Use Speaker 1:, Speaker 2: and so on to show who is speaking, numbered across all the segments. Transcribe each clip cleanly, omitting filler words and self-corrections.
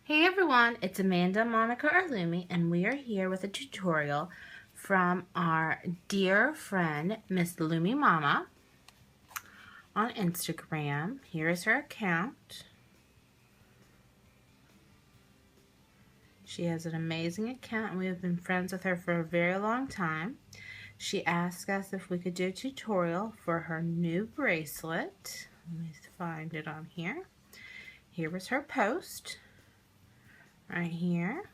Speaker 1: Hey everyone, it's Amandaandmonicarloomy and we are here with a tutorial from our dear friend Miss loomiemama on Instagram. Here is her account. She has an amazing account and we have been friends with her for a very long time. She asked us if we could do a tutorial for her new bracelet. Let me find it on here. Here was her post. Right here,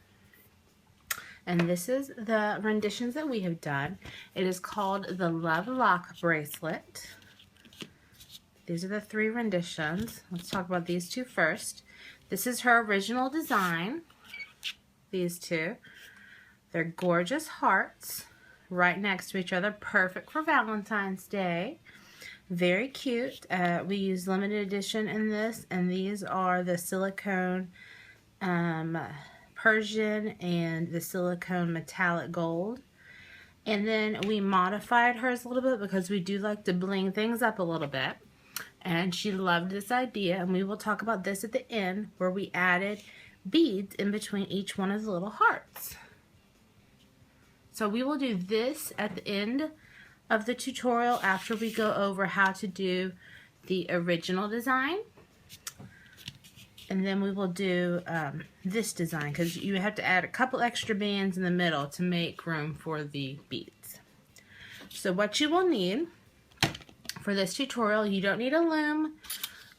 Speaker 1: and this is the renditions that we have done. It is called the Love Lock Bracelet. These are the 3 renditions. Let's talk about these 2 first. This is her original design. These 2, they're gorgeous hearts right next to each other, perfect for Valentine's Day. Very cute. We use limited edition in this, and these are the silicone Persian and the silicone metallic gold. And then we modified hers a little bit because we do like to bling things up a little bit, and she loved this idea, and we will talk about this at the end where we added beads in between each one of the little hearts. So we will do this at the end of the tutorial after we go over how to do the original design. And then we will do this design because you have to add a couple extra bands in the middle to make room for the beads. So what you will need for this tutorial, you don't need a loom.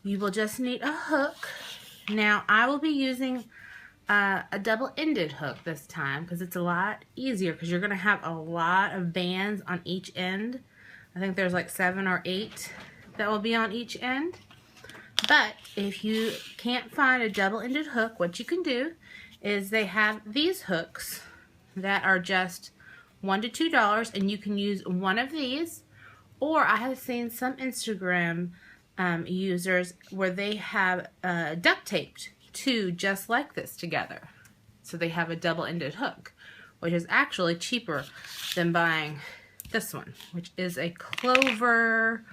Speaker 1: You will just need a hook. Now I will be using a double-ended hook this time because it's a lot easier because you're going to have a lot of bands on each end. I think there's like 7 or 8 that will be on each end. But if you can't find a double-ended hook, what you can do is they have these hooks that are just $1 to $2, and you can use one of these. Or I have seen some Instagram users where they have duct taped 2 just like this together. So they have a double-ended hook, which is actually cheaper than buying this one, which is a Clover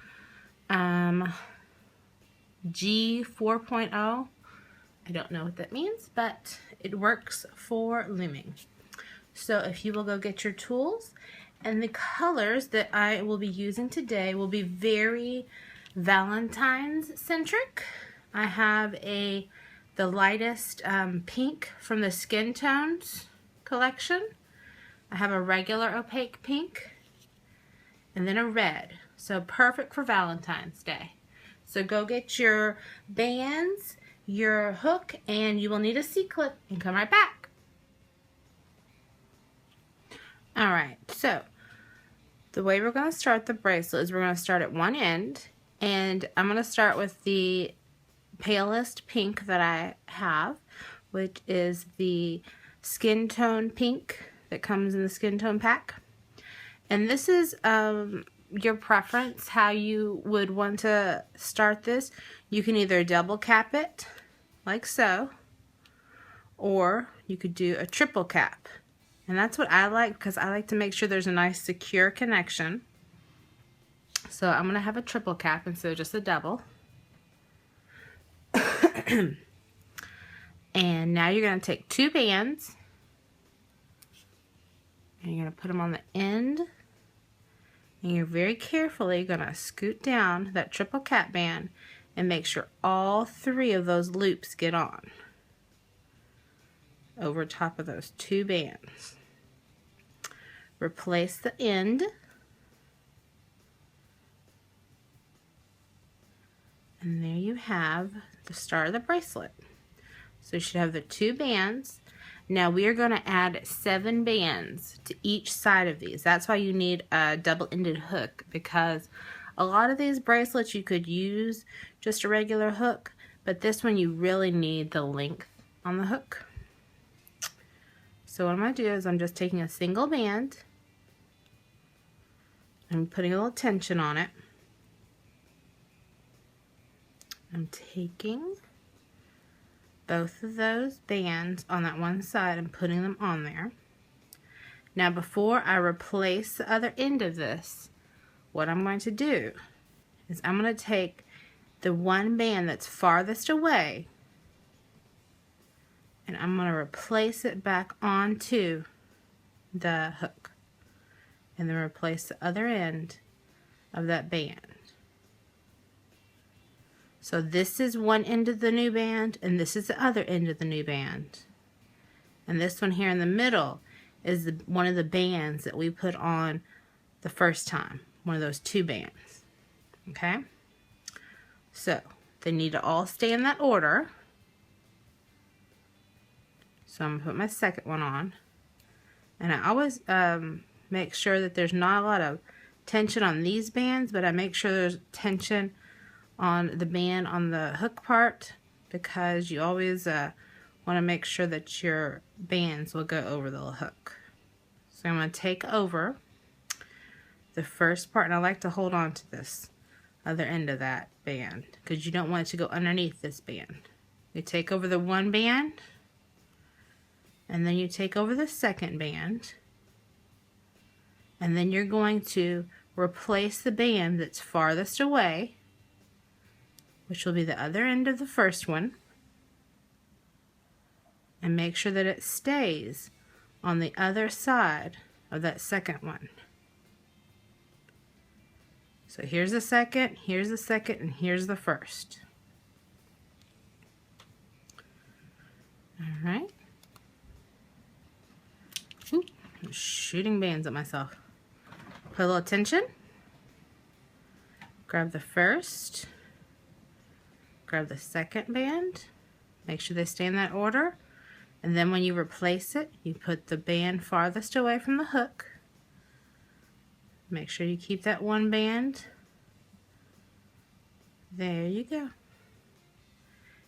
Speaker 1: G 4.0. I don't know what that means, but it works for looming. So if you will go get your tools, and the colors that I will be using today will be very Valentine's centric. I have the lightest pink from the Skin Tones collection. I have a regular opaque pink, and then a red. So perfect for Valentine's Day. So go get your bands, your hook, and you will need a C-clip, and come right back. Alright, so the way we're going to start the bracelet is we're going to start at one end, and I'm going to start with the palest pink that I have, which is the Skin Tone pink that comes in the Skin Tone pack. And this is your preference, how you would want to start this. You can either double cap it like so, or you could do a triple cap, and that's what I like because I like to make sure there's a nice secure connection. So I'm gonna have a triple cap instead of just a double. And now you're gonna take 2 bands and you're gonna put them on the end. And you're very carefully going to scoot down that triple cap band and make sure all 3 of those loops get on over top of those 2 bands. Replace the end. And there you have the start of the bracelet. So you should have the 2 bands. Now we are going to add 7 bands to each side of these. That's why you need a double-ended hook, because a lot of these bracelets you could use just a regular hook, but this one you really need the length on the hook. So what I'm going to do is I'm just taking a single band. I'm putting a little tension on it. I'm taking both of those bands on that one side and putting them on there. Now before I replace the other end of this, what I'm going to do is I'm going to take the one band that's farthest away and I'm going to replace it back onto the hook, and then replace the other end of that band. So this is one end of the new band, and this is the other end of the new band. And this one here in the middle is one of the bands that we put on the first time, one of those 2 bands. Okay? So they need to all stay in that order. So I'm going to put my second one on. And I always make sure that there's not a lot of tension on these bands, but I make sure there's tension on the band on the hook part, because you always want to make sure that your bands will go over the hook. So I'm going to take over the first part, and I like to hold on to this other end of that band because you don't want it to go underneath this band. You take over the one band, and then you take over the second band, and then you're going to replace the band that's farthest away, which will be the other end of the first one, and make sure that it stays on the other side of that second one. So here's the second, and here's the first. Alright. I'm shooting bands at myself. Put a little tension. Grab the first. Grab the second band. Make sure they stay in that order. And then when you replace it, you put the band farthest away from the hook. Make sure you keep that one band. There you go.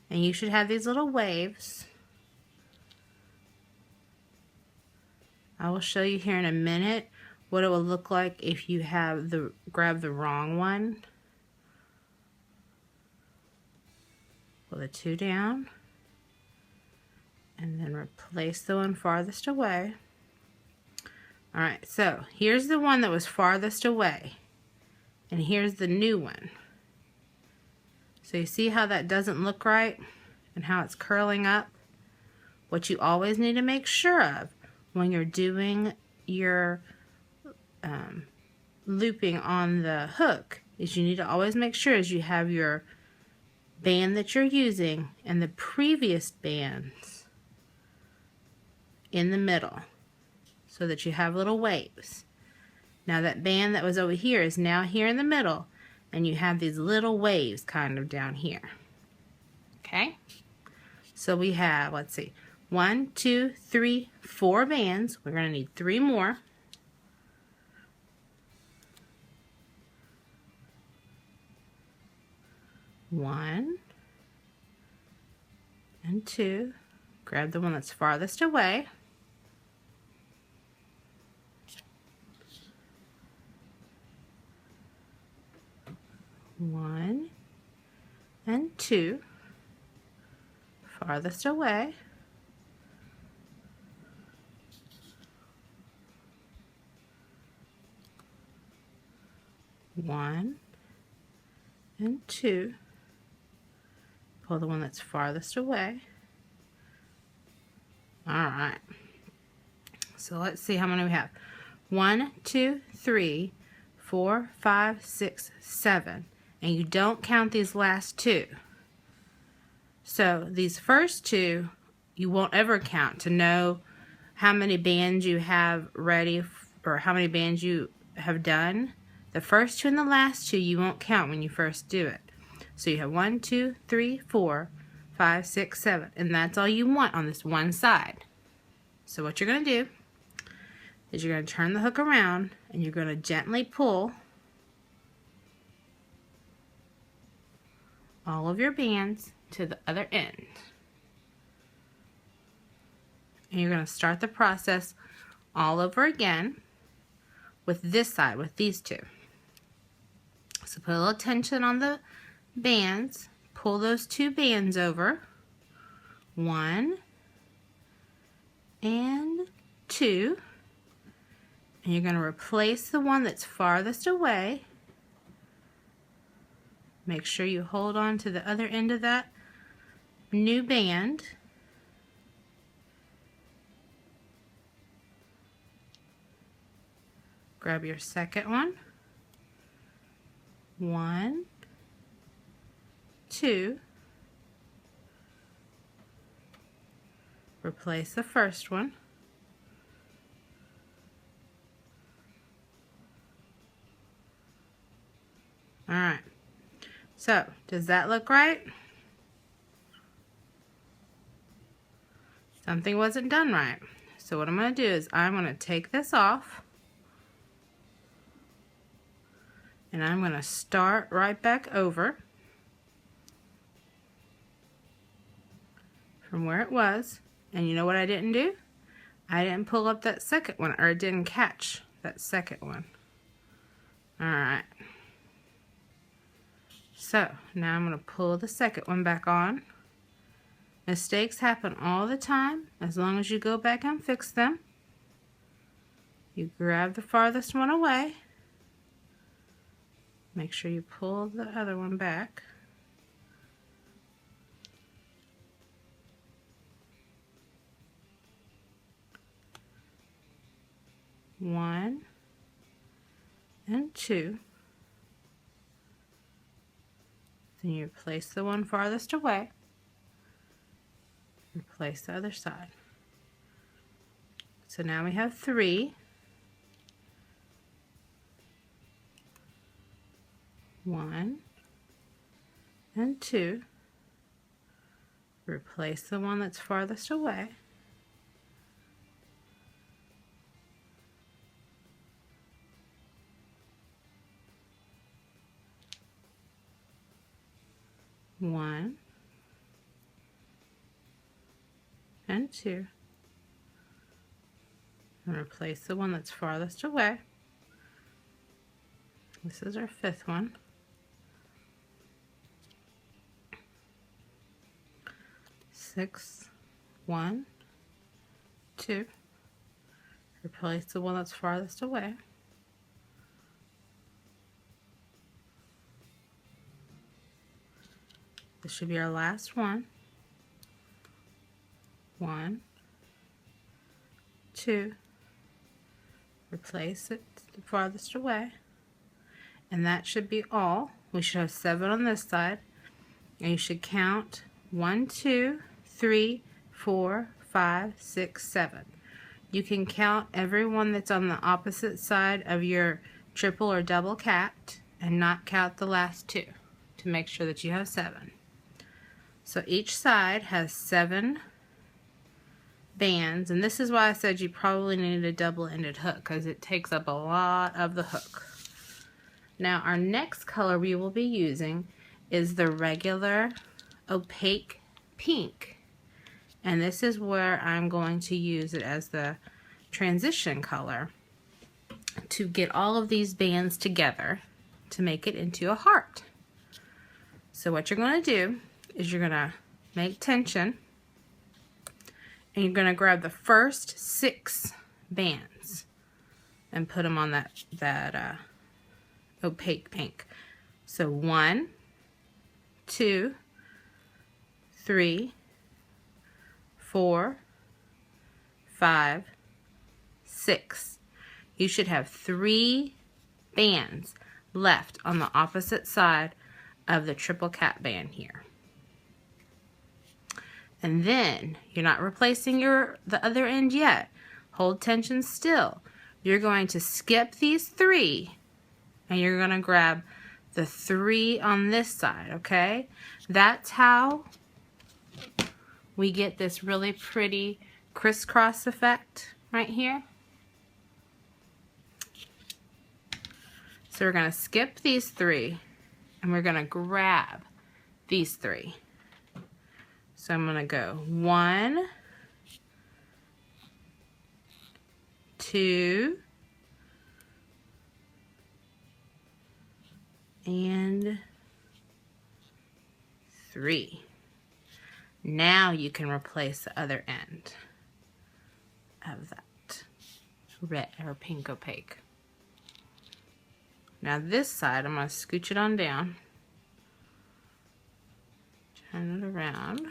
Speaker 1: And you should have these little waves. I will show you here in a minute what it will look like if you have grab the wrong one. Pull the 2 down, and then replace the one farthest away. Alright, so here's the one that was farthest away, and here's the new one. So you see how that doesn't look right and how it's curling up? What you always need to make sure of when you're doing your looping on the hook is you need to always make sure as you have your band that you're using and the previous bands in the middle so that you have little waves. Now that band that was over here is now here in the middle, and you have these little waves kind of down here. Okay? So we have, let's see, 1, 2, 3, 4 bands. We're going to need 3 more. One and 2. Grab the one that's farthest away. One and 2. Farthest away. One and 2. Pull the one that's farthest away. Alright. So let's see how many we have. 1, 2, 3, 4, 5, 6, 7. And you don't count these last 2. So these first 2 you won't ever count to know how many bands you have ready or how many bands you have done. The first 2 and the last 2 you won't count when you first do it. So you have 1, 2, 3, 4, 5, 6, 7. And that's all you want on this one side. So what you're going to do is you're going to turn the hook around and you're going to gently pull all of your bands to the other end. And you're going to start the process all over again with this side, with these 2. So put a little tension on the bands, pull those 2 bands over, 1 and 2, and you're going to replace the one that's farthest away. Make sure you hold on to the other end of that new band, Grab your second one. 1, 2. Replace the first one. Alright, so does that look right? Something wasn't done right. So what I'm going to do is I'm going to take this off, and I'm going to start right back over from where it was. And you know what I didn't do? I didn't pull up that second one, or it didn't catch that second one. Alright. So now I'm going to pull the second one back on. Mistakes happen all the time. As long as you go back and fix them. You grab the farthest one away. Make sure you pull the other one back. One and 2. Then you place the one farthest away. Replace the other side. So now we have 3. 1 and 2. Replace the one that's farthest away. One and 2. And replace the one that's farthest away. This is our 5th one. 6, 1, 2. Replace the one that's farthest away. This should be our last one. 1, 2. Replace it the farthest away. And that should be all. We should have 7 on this side. And you should count 1, 2, 3, 4, 5, 6, 7. You can count every one that's on the opposite side of your triple or double cat and not count the last 2 to make sure that you have 7. So each side has 7 bands, and this is why I said you probably need a double-ended hook, because it takes up a lot of the hook. Now our next color we will be using is the regular opaque pink, and this is where I'm going to use it as the transition color to get all of these bands together to make it into a heart. So what you're going to do is you're going to make tension, and you're going to grab the first 6 bands and put them on that opaque pink. So 1, 2, 3, 4, 5, 6. You should have 3 bands left on the opposite side of the triple cat band here. And then you're not replacing the other end yet. Hold tension still. You're going to skip these 3 and you're going to grab the 3 on this side, okay? That's how we get this really pretty crisscross effect right here. So we're going to skip these 3 and we're going to grab these 3. So I'm going to go 1, 2, and 3. Now you can replace the other end of that red or pink opaque. Now this side, I'm going to scooch it on down, turn it around.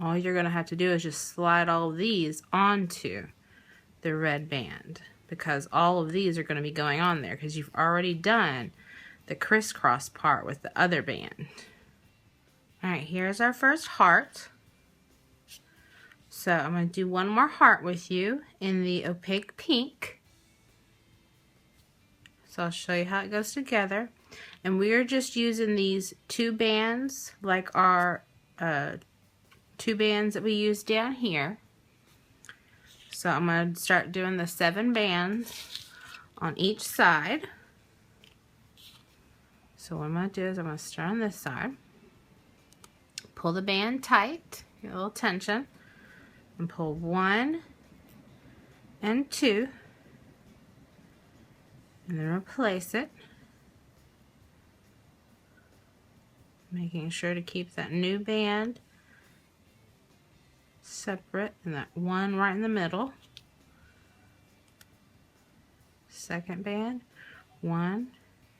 Speaker 1: all you're going to have to do is just slide all of these onto the red band, because all of these are going to be going on there because you've already done the crisscross part with the other band. Alright, here's our first heart. So I'm going to do one more heart with you in the opaque pink. So I'll show you how it goes together. And we are just using these 2 bands like our 2 bands that we use down here. So I'm going to start doing the 7 bands on each side. So what I'm going to do is I'm going to start on this side. Pull the band tight, get a little tension, and pull 1 and 2, and then replace it, making sure to keep that new band separate and that one right in the middle. Second band, 1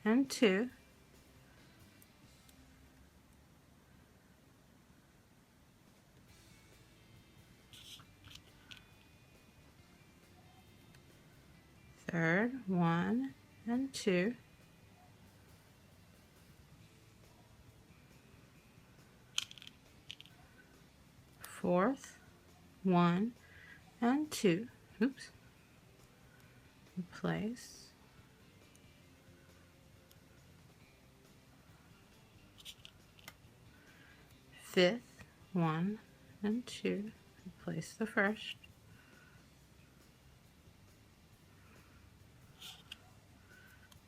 Speaker 1: and 2. Third, 1 and 2. Fourth, 1 and 2. Oops. Replace. Fifth, 1 and 2. Replace the first.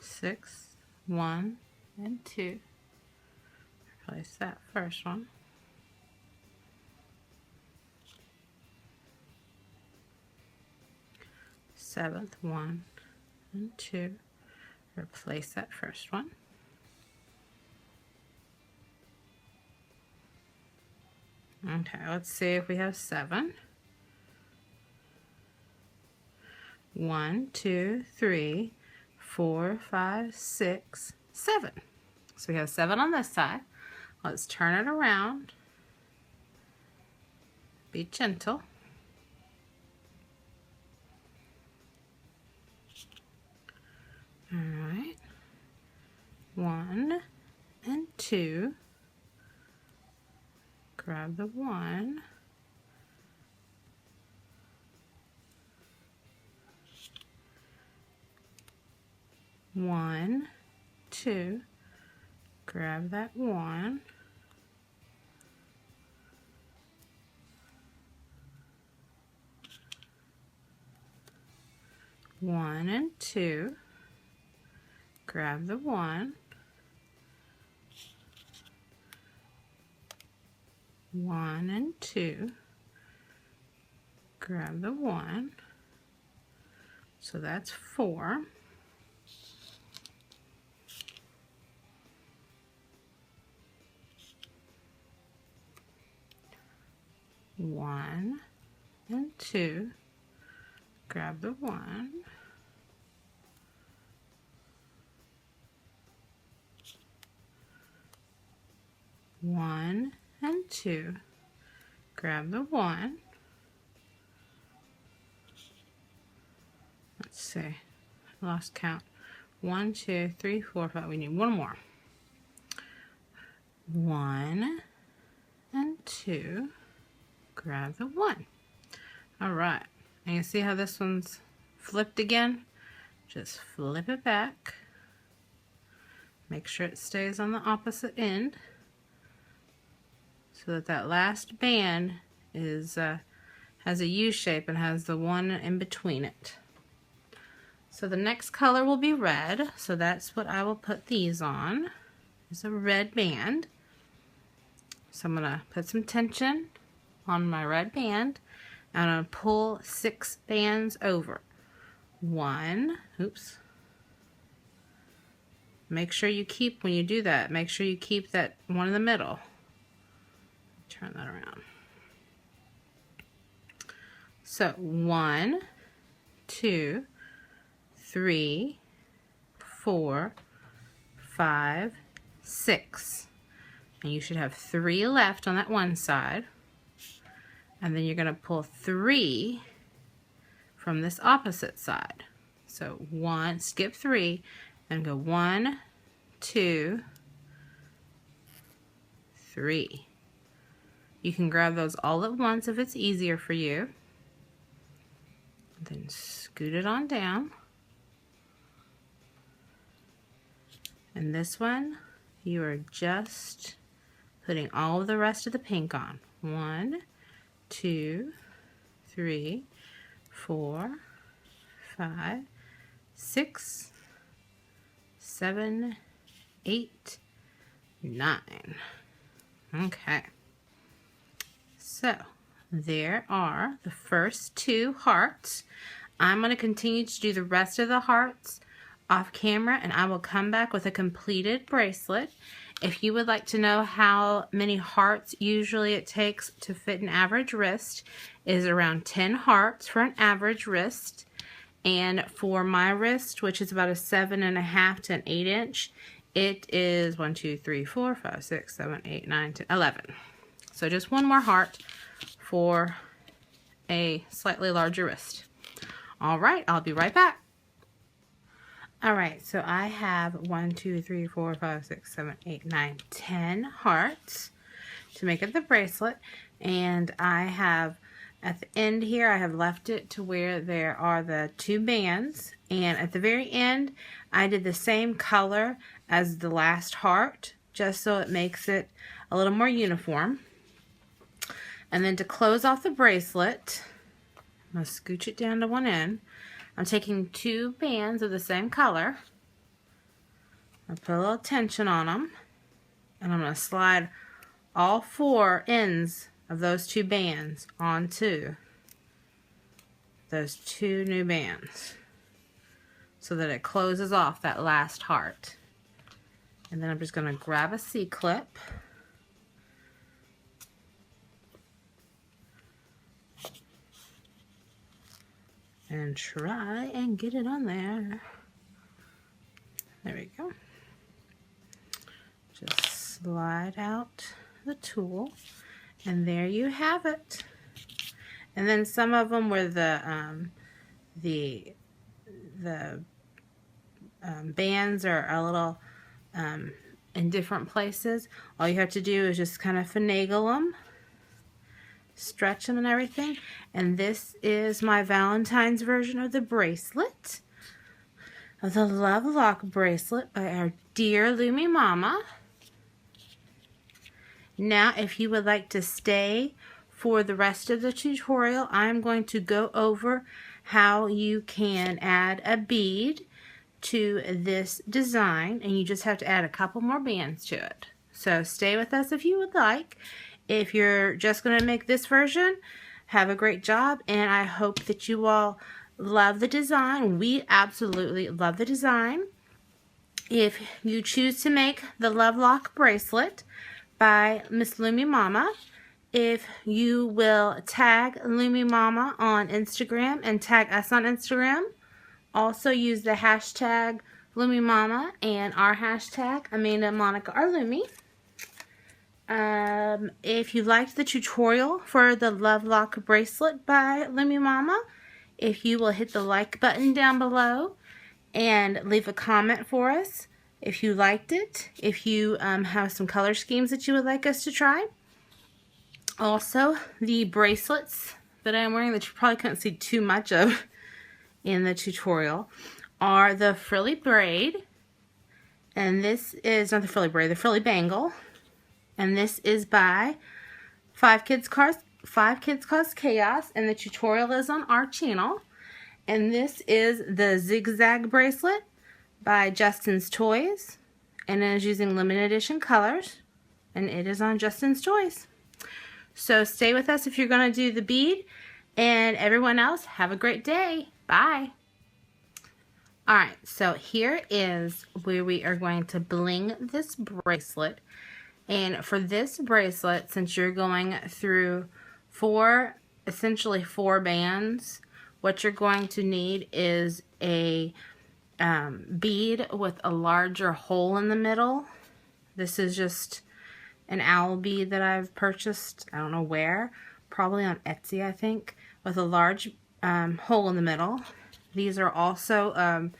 Speaker 1: Sixth, 1 and 2. Replace that first one. Seventh, 1 and 2. Replace that first one. Okay, let's see if we have 7. 1, 2, 3, 4, 5, 6, 7. So we have 7 on this side. Let's turn it around. Be gentle. Alright. 1 and 2. Grab the 1. One, 2, grab that 1. One and 2, grab the 1. 1 and 2, grab the 1. So that's 4. One and 2, grab the 1. One and 2, grab the 1. Let's see, I lost count. 1, 2, 3, 4, 5. We need one more. 1 and 2, grab the 1. All right, and you see how this one's flipped again? Just flip it back. Make sure it stays on the opposite end, so that that last band is has a U shape and has the 1 in between it. So the next color will be red, so that's what I will put these on. It's a red band. So I'm gonna put some tension on my red band, and I'm gonna pull 6 bands over. 1, oops. Make sure you keep, when you do that, make sure you keep that one in the middle. Turn that around. So 1, 2, 3, 4, 5, 6. And you should have 3 left on that one side. And then you're going to pull 3 from this opposite side. So 1, skip 3, and go 1, 2, 3. You can grab those all at once if it's easier for you. Then scoot it on down. And this one, you are just putting all of the rest of the pink on. 1, 2, 3, 4, 5, 6, 7, 8, 9. Okay. So there are the first 2 hearts. I'm going to continue to do the rest of the hearts off camera, and I will come back with a completed bracelet. If you would like to know how many hearts usually it takes to fit an average wrist, it is around 10 hearts for an average wrist. And for my wrist, which is about a 7.5 to an 8 inch, it is 1, 2, 3, 4, 5, 6, 7, 8, 9, 10, 11. So just one more heart for a slightly larger wrist. All right, I'll be right back. All right, so I have 1, 2, 3, 4, 5, 6, 7, 8, 9, 10 hearts to make up the bracelet. And I have, at the end here, I have left it to where there are the 2 bands. And at the very end, I did the same color as the last heart, just so it makes it a little more uniform. And then to close off the bracelet, I'm going to scooch it down to one end. I'm taking 2 bands of the same color. I put a little tension on them. And I'm going to slide all 4 ends of those 2 bands onto those 2 new bands, so that it closes off that last heart. And then I'm just going to grab a C-clip. And try and get it on there. There we go. Just slide out the tool, and there you have it. And then some of them were the bands are a little in different places. All you have to do is just kind of finagle them, stretch them and everything. And this is my Valentine's version of the bracelet, of the Love Lock bracelet by our dear loomiemama. Now, if you would like to stay for the rest of the tutorial, I'm going to go over how you can add a bead to this design, and you just have to add a couple more bands to it. So stay with us if you would like. If you're just going to make this version, have a great job, and I hope that you all love the design. We absolutely love the design. If you choose to make the Love Lock bracelet by Miss loomiemama, if you will tag loomiemama on Instagram and tag us on Instagram, also use the hashtag loomiemama and our hashtag Amandaandmonicarloomy. If you liked the tutorial for the Love Lock bracelet by loomiemama, if you will hit the like button down below and leave a comment for us if you liked it, if you have some color schemes that you would like us to try. Also, the bracelets that I'm wearing that you probably couldn't see too much of in the tutorial are the frilly braid, and this is not the frilly braid, the frilly bangle, and this is by 5 Kids Cause Chaos, and the tutorial is on our channel. And this is the zigzag bracelet by Justin's Toys, and it is using limited edition colors, and it is on Justin's Toys. So stay with us if you're going to do the bead, and everyone else, have a great day. Bye. Alright, so here is where we are going to bling this bracelet. And for this bracelet, since you're going through essentially four bands, what you're going to need is a bead with a larger hole in the middle. This is just an owl bead that I've purchased, I don't know where, probably on Etsy, I think, with a large hole in the middle. These are also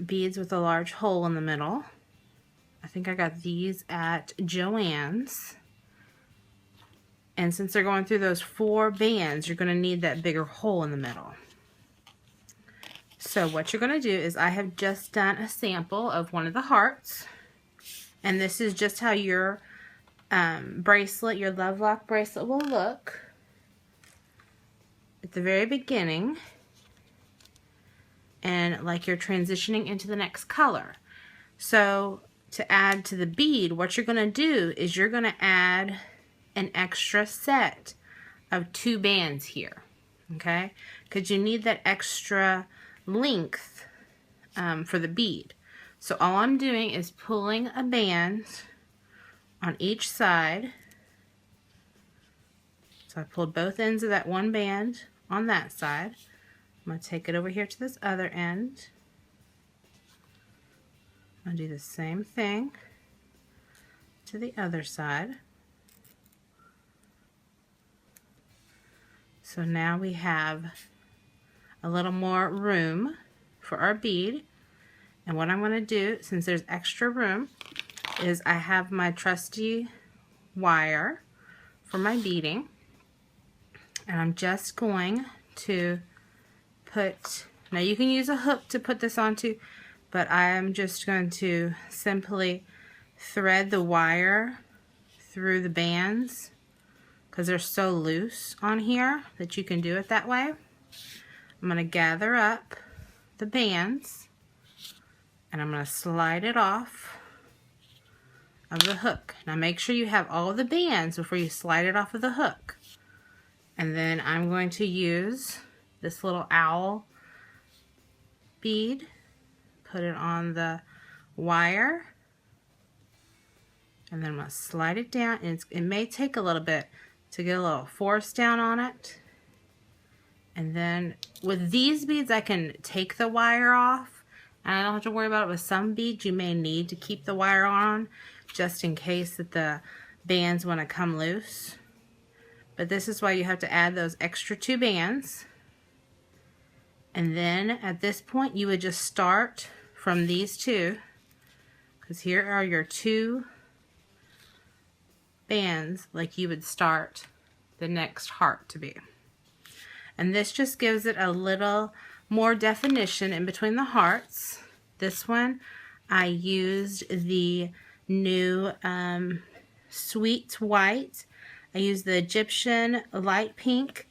Speaker 1: beads with a large hole in the middle. I think I got these at Joann's. And since they're going through those 4 bands, you're going to need that bigger hole in the middle. So what you're going to do is, I have just done a sample of one of the hearts. And this is just how your bracelet, your Love Lock bracelet will look at the very beginning. And like you're transitioning into the next color. So to add to the bead, what you're going to do is you're going to add an extra set of 2 bands here, okay? Because you need that extra length for the bead. So all I'm doing is pulling a band on each side. So I pulled both ends of that one band on that side. I'm going to take it over here to this other end. I'll do the same thing to the other side. So now we have a little more room for our bead. And what I'm going to do, since there's extra room, is I have my trusty wire for my beading. And I'm just going to put, now you can use a hook to put this onto, but I am just going to simply thread the wire through the bands, because they're so loose on here that you can do it that way. I'm going to gather up the bands and I'm going to slide it off of the hook. Now make sure you have all the bands before you slide it off of the hook. And then I'm going to use this little owl bead, put it on the wire, and then I'm going to slide it down. And it may take a little bit to get a little force down on it. And then with these beads, I can take the wire off, and I don't have to worry about it. With some beads, you may need to keep the wire on just in case that the bands want to come loose. But this is why you have to add those extra 2 bands. And then at this point, you would just start from these 2, because here are your 2 bands like you would start the next heart to be. And this just gives it a little more definition in between the hearts. This one, I used the new Sweet White. I used the Egyptian light pink,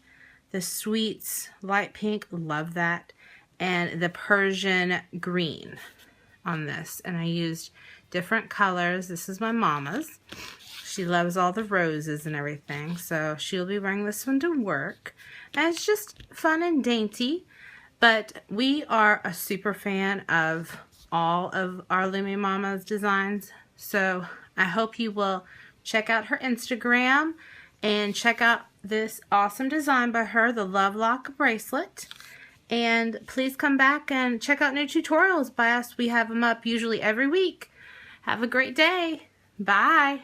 Speaker 1: the Sweets light pink, love that, and the Persian green on this. And I used different colors. This is my mama's. She loves all the roses and everything, so she'll be wearing this one to work. And it's just fun and dainty, but we are a super fan of all of our Loomie Mama's designs, so I hope you will check out her Instagram and check out this awesome design by her, the Love Lock Bracelet. And please come back and check out new tutorials by us. We have them up usually every week. Have a great day. Bye.